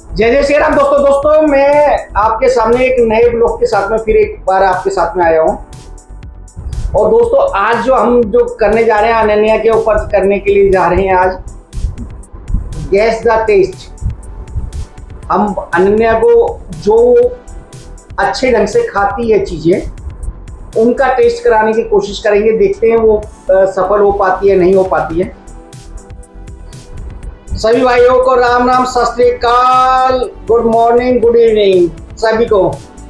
जय जय श्री राम दोस्तों मैं आपके सामने एक नए ब्लॉग के साथ में फिर एक बार आपके साथ में आया हूँ। और दोस्तों आज जो करने जा रहे हैं अनन्या के ऊपर करने के लिए जा रहे हैं आज गैस द टेस्ट। हम अनन्या को जो अच्छे ढंग से खाती है चीज़ें उनका टेस्ट कराने की कोशिश करेंगे, देखते हैं वो सफल हो पाती है नहीं हो पाती है। सभी भाइयों को राम राम, सत श्री अकाल, गुड मॉर्निंग, गुड इवनिंग सभी को।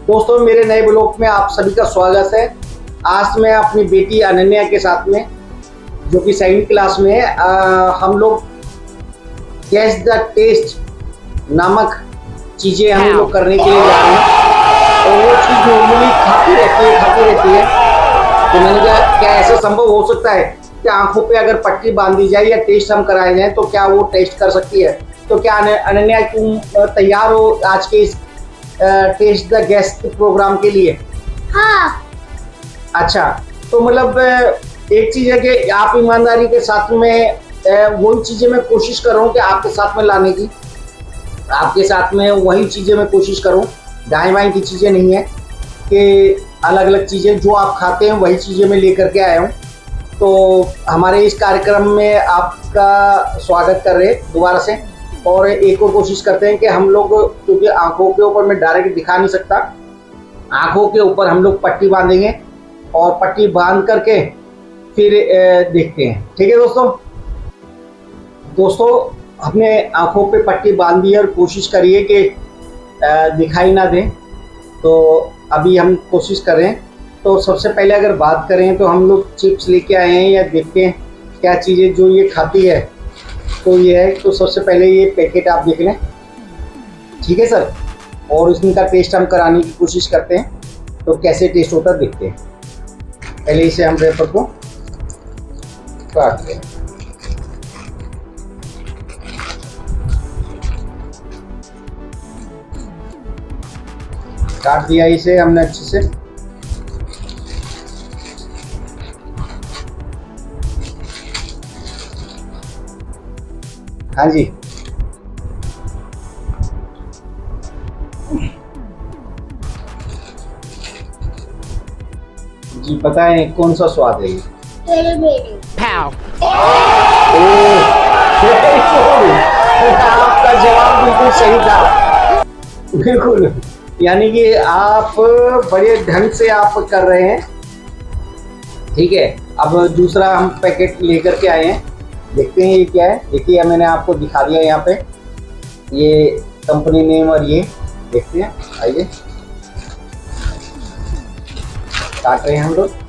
दोस्तों मेरे नए ब्लॉग में आप सभी का स्वागत है। आज मैं अपनी बेटी अनन्या के साथ में जो कि 7वीं क्लास में है, हम लोग गैस द टेस्ट नामक चीज़ें हम लोग करने के लिए जा रहे हैं। और वो चीज़ नॉर्मली खाती रहती है। तो मैंने कहा क्या ऐसा संभव हो सकता है कि आंखों पे अगर पट्टी बांध दी जाए या टेस्ट हम कराए जाए तो क्या वो टेस्ट कर सकती है। तो क्या अनन्या तुम तैयार हो आज के इस टेस्ट द गेस्ट प्रोग्राम के लिए? हाँ। अच्छा, तो मतलब एक चीज़ है कि आप ईमानदारी के साथ में वही चीज़ें मैं कोशिश कर रहा हूँ कि आपके साथ में लाने की, आपके साथ में वही चीज़ें मैं कोशिश करूँ। दाएँ बाएँ की चीज़ें नहीं है कि अलग अलग चीज़ें जो आप खाते हैं वही चीज़ें मैं लेकर के आया हूँ। तो हमारे इस कार्यक्रम में आपका स्वागत कर रहे हैं दोबारा से। और एक और कोशिश करते हैं कि हम लोग, क्योंकि आंखों के ऊपर मैं डायरेक्ट दिखा नहीं सकता, आंखों के ऊपर हम लोग पट्टी बांधेंगे और पट्टी बांध करके फिर देखते हैं। ठीक है दोस्तों हमने आंखों पे पट्टी बांध दी और कोशिश करिए कि दिखाई ना दें। तो अभी हम कोशिश कर रहे हैं। तो सबसे पहले अगर बात करें तो हम लोग चिप्स लेके आए हैं या देखते हैं क्या चीज़ें जो ये खाती है। तो ये है, तो सबसे पहले ये पैकेट आप देख लें, ठीक है सर। और इनका टेस्ट हम कराने की कोशिश करते हैं, तो कैसे टेस्ट होता है देखते हैं। पहले इसे हम रेपर को काट लें। काट दिया इसे हमने अच्छे से। हाँ जी, जी बताएं कौन सा स्वाद है ये? आपका जवाब बिल्कुल सही था, बिल्कुल। यानी कि आप बड़े ढंग से आप कर रहे हैं। ठीक है, अब दूसरा हम पैकेट लेकर के आए हैं, देखते हैं ये क्या है। देखिए मैंने आपको दिखा दिया यहाँ पे ये कंपनी नेम और ये देखते हैं। आइए काट रहे हैं हम लोग।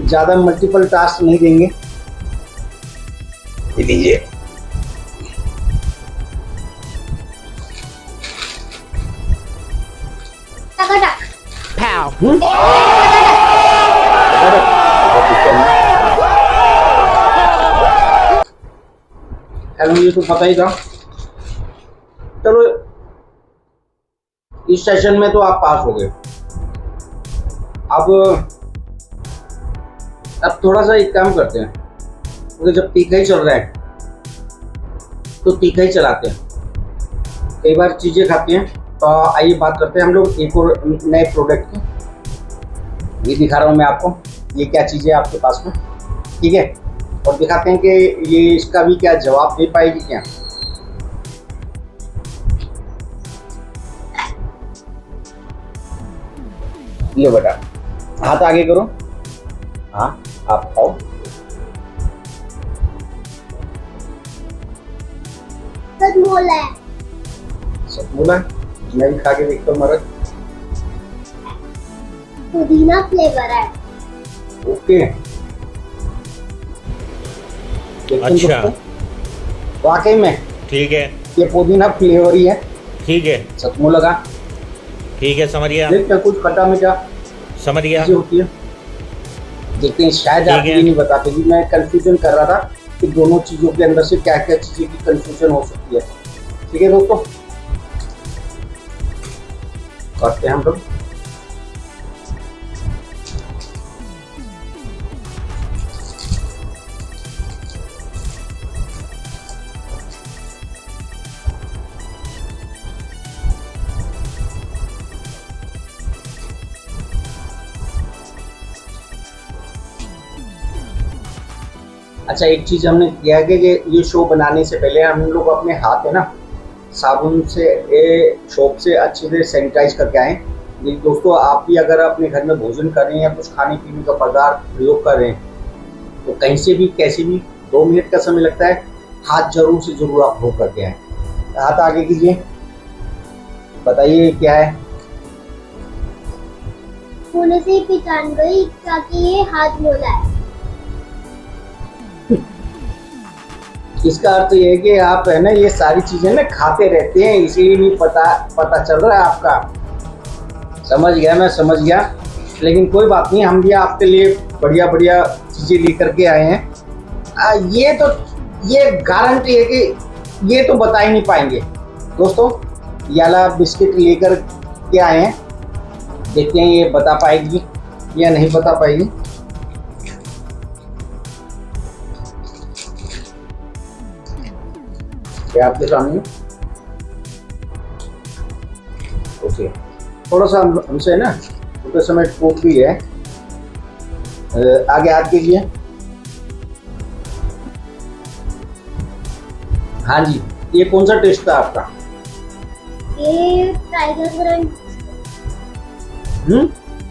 ज़्यादा मल्टीपल टास्क नहीं देंगे। ये लीजिए, हेलो, ये तो पता ही था। चलो इस सेशन में तो आप पास हो गए। अब थोड़ा सा एक काम करते हैं, क्योंकि जब तीखा ही चल रहा है तो तीखा ही चलाते हैं। कई बार चीज़ें खाते हैं। तो आइए बात करते हैं हम लोग एक और नए प्रोडक्ट की। ये दिखा रहा हूँ मैं आपको, ये क्या चीज़ है आपके पास में, ठीक है। और दिखाते हैं कि ये इसका भी क्या जवाब दे पाएगी क्या। लो बेटा, हाथ आगे करो। हाँ, आप खाओ। सतमूला मैं भी खा के देखता हूँ। मरक पुदीना फ्लेवर है। ओके, अच्छा, वाकई में ठीक है, ये पुदीना फ्लेवर ही है। ठीक है, सतमूला का, ठीक है, समझ गया, देखते हैं कुछ खट्टा मीठा समझ गया होती है। देखते हैं, शायद आप ये नहीं बताते कि मैं कंफ्यूजन कर रहा था कि दोनों चीज़ों के अंदर से क्या क्या चीज़ें की कंफ्यूजन हो सकती है। ठीक है दोस्तों, करते हैं हम लोग। अच्छा, एक चीज हमने किया कि ये शो बनाने से पहले हम लोग अपने हाथ है ना साबुन से शॉप से अच्छे से सैनिटाइज करके आए। दोस्तों, आप भी अगर अपने घर में भोजन कर रहे हैं या कुछ खाने पीने का पदार्थ प्रयोग कर रहे हैं तो कहीं से भी कैसे भी 2 मिनट का समय लगता है, हाथ जरूर से जरूर आप धो करके आए। हाथ आगे कीजिए, बताइए क्या है। होने से ही पहचान गई ताकि ये हाथ धोला है। इसका अर्थ ये है कि आप है ना ये सारी चीजें ना खाते रहते हैं, इसीलिए नहीं पता चल रहा है आपका। समझ गया, मैं समझ गया, लेकिन कोई बात नहीं, हम भी आपके लिए बढ़िया बढ़िया चीजें लेकर के आए हैं। ये गारंटी है कि ये तो बता ही नहीं पाएंगे। दोस्तों, याला बिस्किट लेकर के आए हैं, देखते हैं ये बता पाएगी या नहीं बता पाएगी। क्या आपके सामने ओके, थोड़ा सा हमसे ना छोटे समय टूट भी है। आगे हाथ कीजिए। हाँ जी, ये कौन सा टेस्ट था आपका? ये tiger crunch.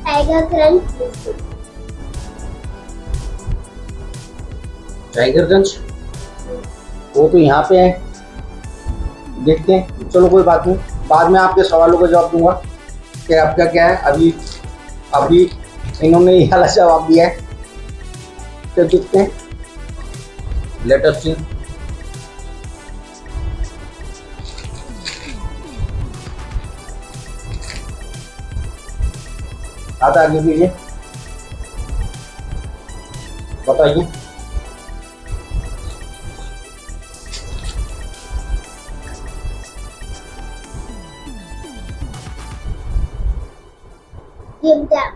Tiger crunch. Tiger crunch, वो तो यहाँ पे है, देखते हैं। चलो कोई बात नहीं, बाद में आपके सवालों का जवाब दूंगा कि आपका क्या है। अभी इन्होंने ये वाला जवाब दिया है, तो देखते हैं। लेट अस सी। हाथ आगे कीजिए, बताइए। Gimjam.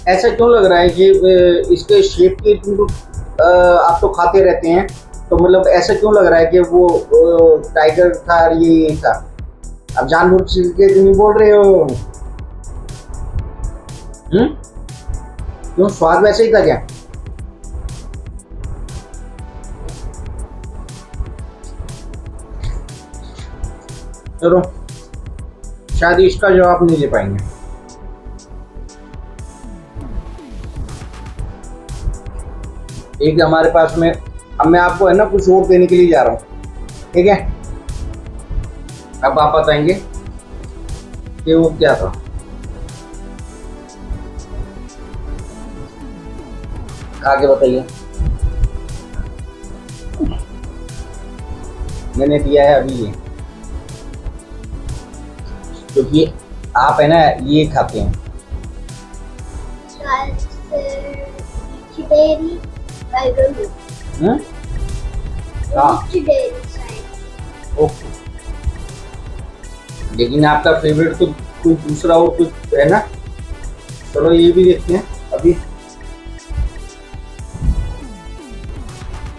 ऐसा क्यों लग रहा है कि इसके शेप के आप तो खाते रहते हैं, तो मतलब ऐसा क्यों लग रहा है कि वो टाइगर था और ये था? अब जानबूझ के नहीं बोल रहे हो? क्यों, स्वाद वैसे ही था क्या? चलो, शायद इसका जवाब नहीं दे पाएंगे। एक हमारे पास में, अब मैं आपको है ना कुछ और देने के लिए जा रहा हूँ, ठीक है? अब आप बताएंगे कि वो क्या था। आगे बताइए। मैंने दिया है अभी ये, क्योंकि आप है ना ये खाते हैं। Strawberry, I don't know. हाँ, Strawberry. ओके, लेकिन आपका फेवरेट तो कोई दूसरा और कुछ है ना। चलो ये भी देखते हैं अभी।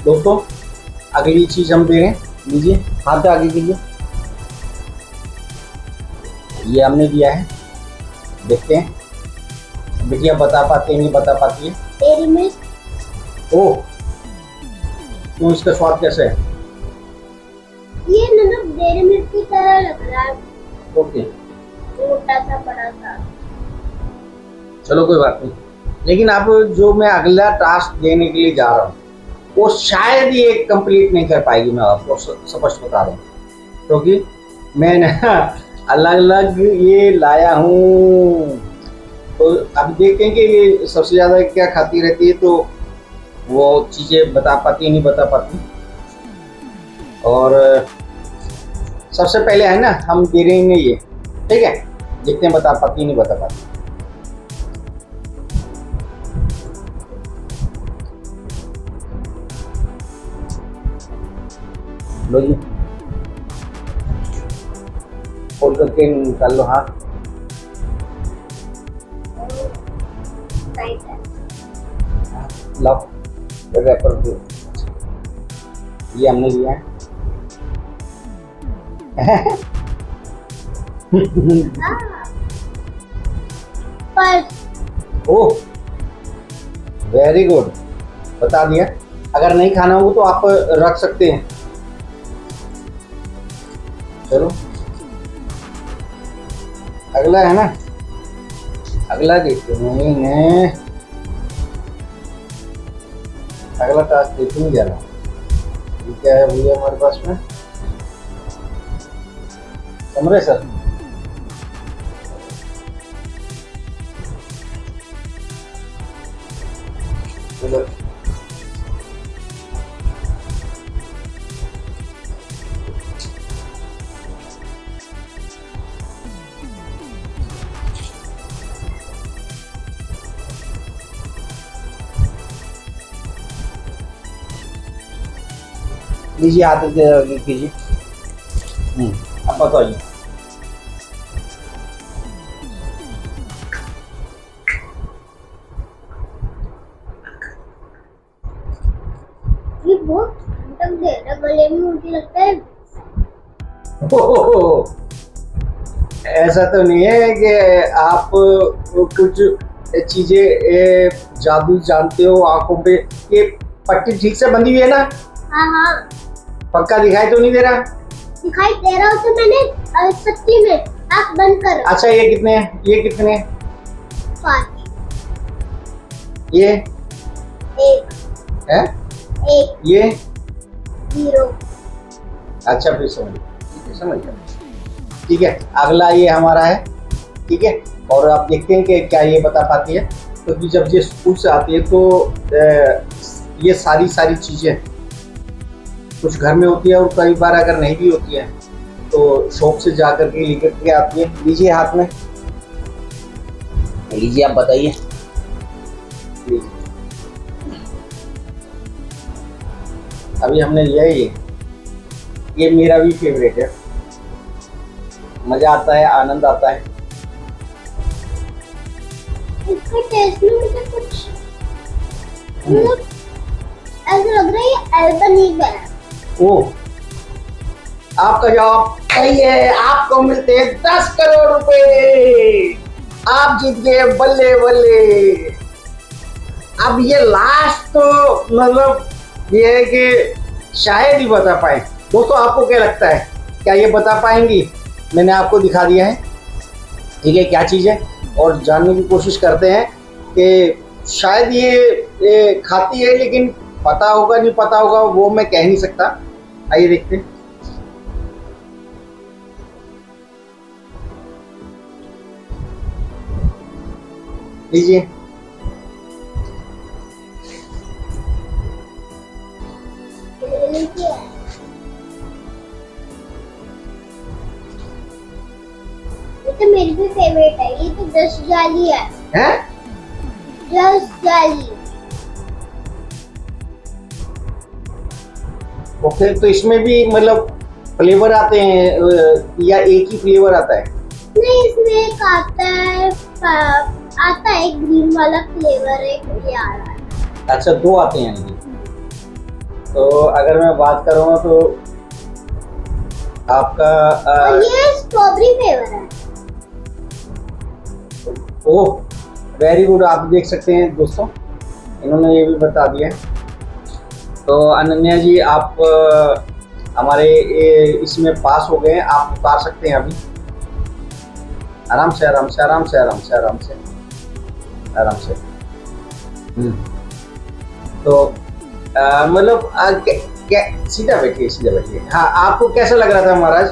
दोस्तों, अगली चीज हम दे रहे हैं, लीजिए, हाथ आगे कीजिए। ये हमने दिया है, देखते हैं बिटिया बता पाती है नहीं बता पाती है। Dairy Milk. ओह, क्यों, इसका स्वाद कैसे है? ये ना डेयरी मिल्क की तरह लग रहा है, ओके, छोटा सा बड़ा सा। चलो कोई बात नहीं, लेकिन अब जो मैं अगला टास्क देने के लिए जा रहा हूँ वो शायद ये कंप्लीट नहीं कर पाएगी। मैं आपको स्पष्ट बता रहा हूँ, क्योंकि मैं ना अलग अलग ये लाया हूँ। तो अब देखते हैं कि ये सबसे ज़्यादा क्या खाती रहती है, तो वो चीज़ें बता पाती है नहीं बता पाती। और सबसे पहले है ना हम दे रहे हैं ये, ठीक है? देखते हैं बता पाती नहीं बता पाती। लो जी, खोल करके निकाल लो हाथ। टाइट है। लाओ रैपर दो, ये हमने लिया है। पर ओह वेरी गुड, बता दिया। अगर नहीं खाना हो तो आप रख सकते हैं। चलो अगला है ना, अगला देखते हैं। अगला टास्क देख नहीं जा रहा, ये क्या है भैया हमारे पास में, समझे सर? चलो लीजिए, हाथ कीजिए। अब बताइए। ये बहुत ठंडक दे रहा है गले में, मुझे लगता है। ओह, ऐसा तो नहीं है कि आप कुछ चीजें जादू जानते हो आंखों पे। ये पट्टी ठीक से बंधी हुई है ना? हाँ हाँ, पक्का दिखाई तो नहीं दे रहा? दिखाई दे रहा हो तो मैंने सच्ची में आँख बंद कर। अच्छा ये कितने हैं? ये कितने हैं? 5, ये 1 है, 1 ये 0। अच्छा फिर समझ, ठीक है समझ गया। ठीक है, अगला ये हमारा है। ठीक है, और आप देखते हैं कि क्या ये बता पाती है। क्योंकि जब ये स्कूल से आती है तो ये सारी चीज़ें कुछ घर में होती है और कई बार अगर नहीं भी होती है तो शॉप से जा कर के लेकर के आती है। लीजिए हाथ में, लीजिए आप बताइए। अभी हमने लिया है ये मेरा भी फेवरेट है, मजा आता है, आनंद आता है। इसका टेस्ट में मुझे कुछ मतलब ऐसा लग रहा है ये एल्बनीज है। ओह, आपका जवाब सही है। आपको मिलते हैं 10 करोड़ रुपए। आप जीत गए, बल्ले बल्ले। अब ये लास्ट तो मतलब ये है कि शायद ही बता पाए। दोस्तों आपको क्या लगता है, क्या ये बता पाएंगी? मैंने आपको दिखा दिया है, ठीक है, क्या चीज़ है, और जानने की कोशिश करते हैं कि शायद ये खाती है, लेकिन पता होगा नहीं पता होगा वो मैं कह नहीं सकता। आइए देखते हैं। लीजिए, ये तो मेरी भी फेवरेट है। ये तो 10 जाली है। हैं? 10 जाली। ओके, तो इसमें भी मतलब फ्लेवर आते हैं या एक ही फ्लेवर आता है? नहीं, इसमें एक आता है ग्रीन वाला फ्लेवर, एक ये आ रहा है। अच्छा, 2 आते हैं यानी। तो अगर मैं बात करूँगा तो आपका और ये स्ट्रॉबेरी फ्लेवर है। ओह वेरी गुड, आप देख सकते हैं दोस्तों, इन्होंने ये भी बता दिया। तो अनन्या जी आप हमारे इसमें पास हो गए। आप उतार सकते हैं अभी, आराम से आराम से आराम से आराम से आराम से आराम से। तो मतलब सीधा बैठिए, सीधा बैठिए। हाँ, आपको कैसा लग रहा था महाराज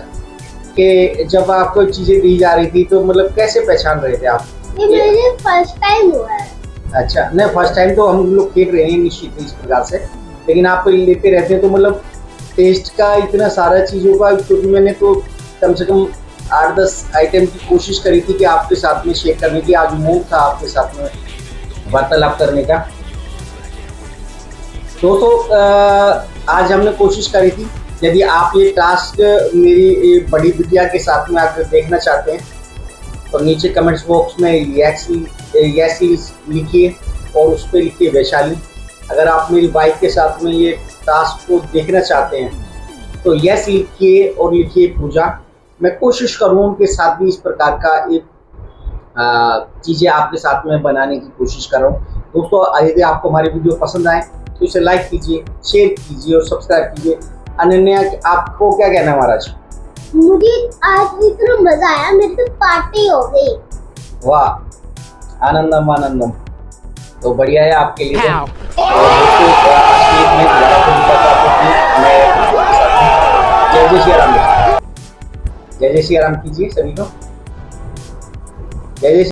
कि जब आपको चीजें दी जा रही थी तो मतलब कैसे पहचान रहे थे आप? ये मेरे फर्स्ट टाइम हुआ है। अच्छा, नहीं फर्स्ट टाइम तो हम लोग खेल रहे हैं निश्चित इस प्रकार से, लेकिन आप लेते रहते हैं तो मतलब टेस्ट का इतना सारा चीज़ों का, क्योंकि मैंने तो कम से कम 8-10 आइटम की कोशिश करी थी कि आपके साथ में शेयर करने की। आज मूड था आपके साथ में वार्तालाप करने का। दोस्तों आज हमने कोशिश करी थी यदि आप ये टास्क मेरी ये बड़ी बिटिया के साथ में आकर देखना चाहते हैं तो नीचे कमेंट्स बॉक्स में यस लिखिए और उस पर लिखिए वैशाली। अगर आप मेरी वाइफ के साथ में ये टास्क को देखना चाहते हैं तो यस लिखिए और लिखिए पूजा। मैं कोशिश करूँ उनके साथ भी इस प्रकार का एक चीज़ें आपके साथ में बनाने की कोशिश कर रहा हूँ। दोस्तों यदि आपको हमारी वीडियो पसंद आए तो इसे लाइक कीजिए, शेयर कीजिए और सब्सक्राइब कीजिए। अनन्या, आपको क्या कहना है महाराज? मुझे आज इतना मजा आया, मेरी तो पार्टी हो गई। वाह, आनंदम आनंदम। तो बढ़िया है आपके लिए। और दोस्तों, आज की एक मैं दोबारा फिर बताता हूं कि मैं जय जय श्री राम, जय जय श्री राम कीजिए सभी को। जय जय